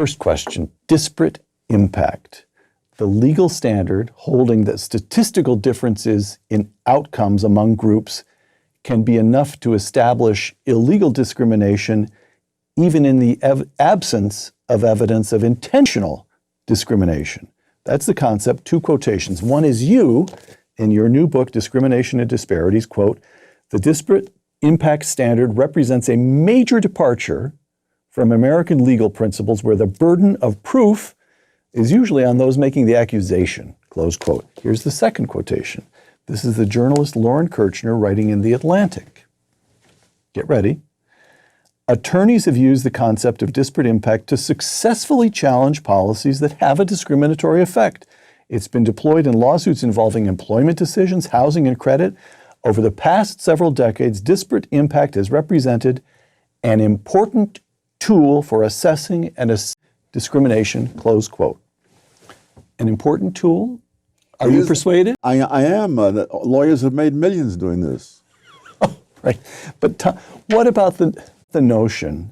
First question, disparate impact. The legal standard holding that statistical differences in outcomes among groups can be enough to establish illegal discrimination even in the absence of evidence of intentional discrimination. That's the concept. Two quotations. One is you, in your new book, Discrimination and Disparities, quote, "The disparate impact standard represents a major departure from American legal principles where the burden of proof is usually on those making the accusation," close quote. Here's the second quotation. This is the journalist Lauren Kirchner writing in The Atlantic. Get ready. "Attorneys have used the concept of disparate impact to successfully challenge policies that have a discriminatory effect. It's been deployed in lawsuits involving employment decisions, housing, and credit. Over the past several decades, disparate impact has represented an important tool for assessing and discrimination," close quote. An important tool? Are you persuaded? I am. Lawyers have made millions doing this. Oh, right. But what about the notion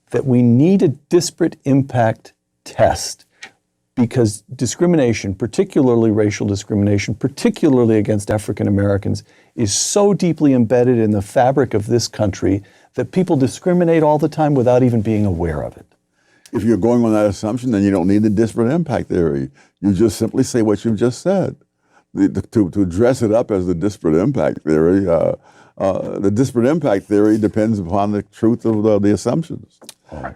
that we need a disparate impact test because discrimination, particularly racial discrimination, particularly against African Americans, is so deeply embedded in the fabric of this country that people discriminate all the time without even being aware of it? If you're going on that assumption, then you don't need the disparate impact theory. You just simply say what you've just said. To dress it up as the disparate impact theory, the disparate impact theory depends upon the truth of the assumptions. All right.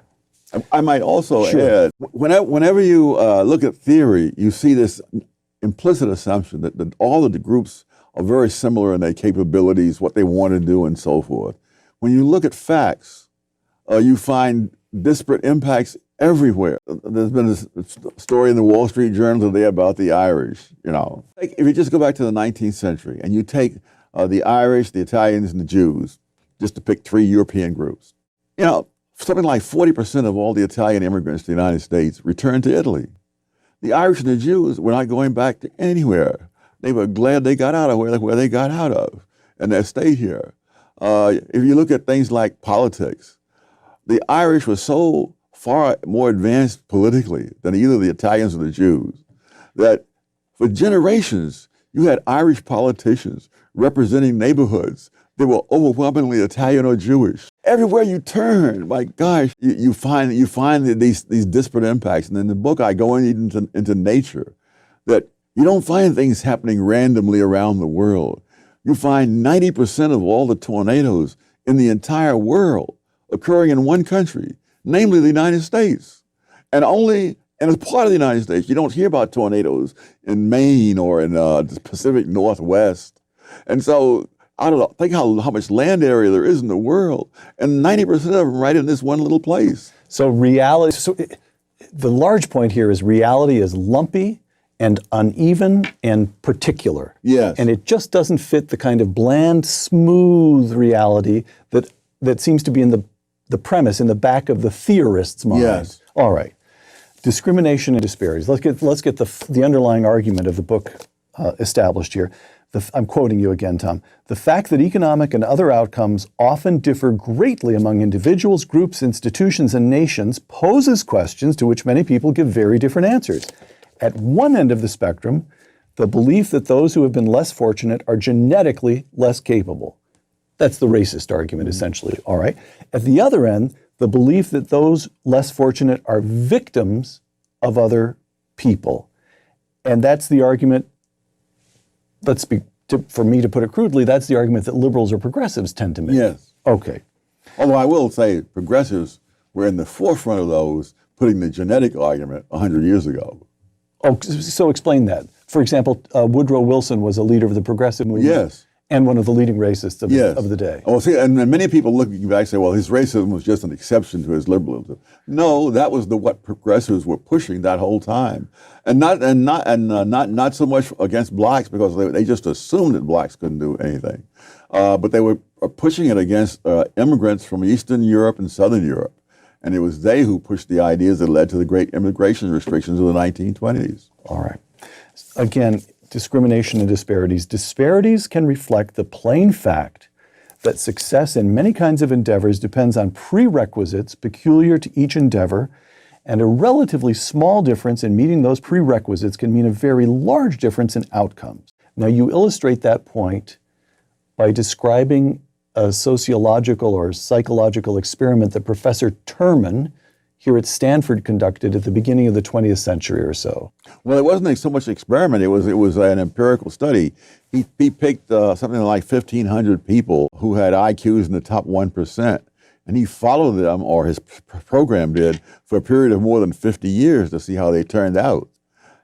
I might also add, whenever you look at theory, you see this implicit assumption that all of the groups are very similar in their capabilities, what they want to do, and so forth. When you look at facts, you find disparate impacts everywhere. There's been a story in the Wall Street Journal today about the Irish, you know. If you just go back to the 19th century and you take the Irish, the Italians, and the Jews, just to pick three European groups, you know, something like 40% of all the Italian immigrants to the United States returned to Italy. The Irish and the Jews were not going back to anywhere. They were glad they got out of where they got out of, and they stayed here. If you look at things like politics, the Irish were so far more advanced politically than either the Italians or the Jews that for generations you had Irish politicians representing neighborhoods that were overwhelmingly Italian or Jewish. Everywhere you turn, my gosh, you find these disparate impacts. And in the book, I go into nature, that you don't find things happening randomly around the world. You find 90% of all the tornadoes in the entire world occurring in one country, namely the United States. And as part of the United States, you don't hear about tornadoes in Maine or in the Pacific Northwest. And so think how much land area there is in the world, and 90% of them right in this one little place. So the large point here is reality is lumpy and uneven and particular. Yes. And it just doesn't fit the kind of bland, smooth reality that seems to be in the premise, in the back of the theorist's mind. Yes. All right. Discrimination and disparities. Let's get the underlying argument of the book established here. I'm quoting you again, Tom. "The fact that economic and other outcomes often differ greatly among individuals, groups, institutions, and nations poses questions to which many people give very different answers. At one end of the spectrum, the belief that those who have been less fortunate are genetically less capable." That's the racist argument, essentially, all right? At the other end, the belief that those less fortunate are victims of other people. And that's the argument, for me to put it crudely, that's the argument that liberals or progressives tend to make. Yes. Okay. Although I will say progressives were in the forefront of those, putting the genetic argument 100 years ago. Oh, so explain that. For example, Woodrow Wilson was a leader of the progressive movement. Yes. And one of the leading racists of the day. Oh, see, and many people looking back say, well, his racism was just an exception to his liberalism. No, that was what progressives were pushing that whole time, and not so much against blacks, because they just assumed that blacks couldn't do anything, but they were pushing it against immigrants from Eastern Europe and Southern Europe, and it was they who pushed the ideas that led to the great immigration restrictions of the 1920s. All right. Again, discrimination and disparities. Disparities can reflect the plain fact that success in many kinds of endeavors depends on prerequisites peculiar to each endeavor And a relatively small difference in meeting those prerequisites can mean a very large difference in outcomes. Now, you illustrate that point by describing a sociological or psychological experiment that Professor Terman here at Stanford conducted at the beginning of the 20th century or so. Well, it wasn't so much an experiment, it was an empirical study. He picked something like 1,500 people who had IQs in the top 1%, and he followed them, or his program did, for a period of more than 50 years to see how they turned out.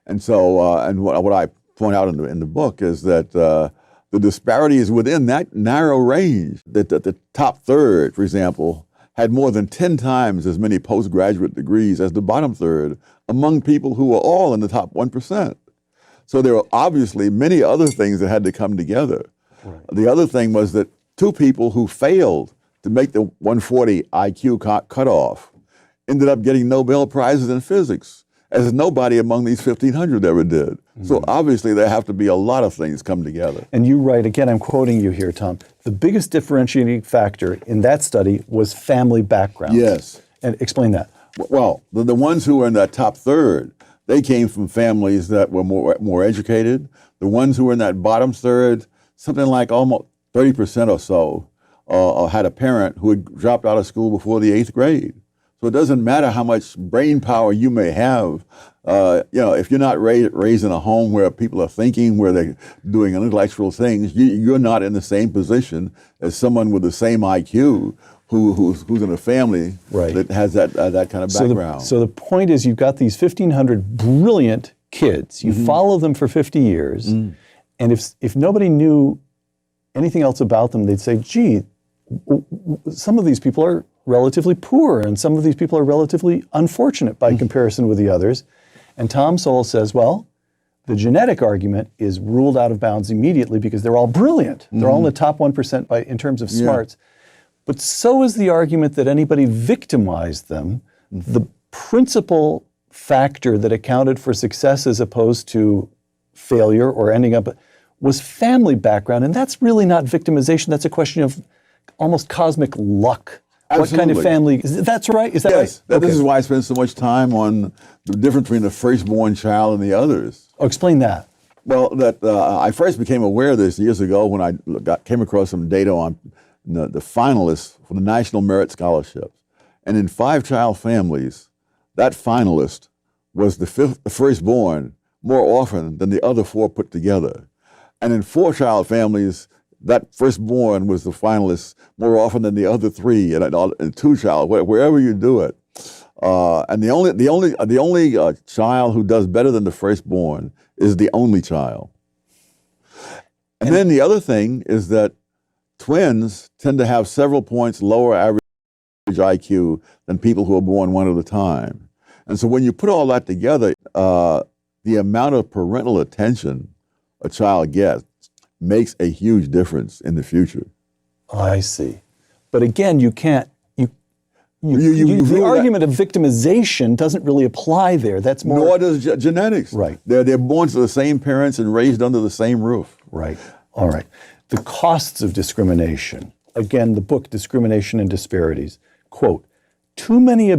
And so, and what I point out in the book is that the disparity is within that narrow range. That the top third, for example, had more than 10 times as many postgraduate degrees as the bottom third among people who were all in the top 1%. So there were obviously many other things that had to come together. Right. The other thing was that two people who failed to make the 140 IQ cutoff ended up getting Nobel Prizes in physics, as nobody among these 1,500 ever did. Mm-hmm. So obviously there have to be a lot of things come together. And you write, again, I'm quoting you here, Tom, the biggest differentiating factor in that study was family background. Yes. And explain that. Well, the ones who were in that top third, they came from families that were more educated. The ones who were in that bottom third, something like almost 30% or so, had a parent who had dropped out of school before the 8th grade. So it doesn't matter how much brain power you may have, if you're not raised in a home where people are thinking, where they're doing intellectual things, you're not in the same position as someone with the same IQ who's in a family that has that kind of background. So the point is, you've got these 1,500 brilliant kids. You follow them for 50 years, and if nobody knew anything else about them, they'd say, gee, some of these people are relatively poor, and some of these people are relatively unfortunate by comparison with the others. And Tom Sowell says, well, the genetic argument is ruled out of bounds immediately because they're all brilliant. They're all in the top 1% in terms of smarts. But so is the argument that anybody victimized them. The principal factor that accounted for success as opposed to failure or ending up was family background. And that's really not victimization. That's a question of almost cosmic luck. Absolutely. What kind of family? That's right? Is that yes. right? Okay. This is why I spend so much time on the difference between the firstborn child and the others. Oh, explain that. Well, I first became aware of this years ago when I came across some data on the finalists for the National Merit Scholarships. And in 5-child families, that finalist was the firstborn more often than the other 4 put together. And in 4-child families, that firstborn was the finalist more often than the other 3, and 2-child, wherever you do it. And the only child who does better than the firstborn is the only child. And then the other thing is that twins tend to have several points lower average IQ than people who are born one at a time. And so when you put all that together, the amount of parental attention a child gets makes a huge difference in the future. I see. But again, you can't, the argument of victimization doesn't really apply there. That's more. Nor does genetics. Right. They're born to the same parents and raised under the same roof. Right. All right. The costs of discrimination. Again, the book, Discrimination and Disparities. Quote, too many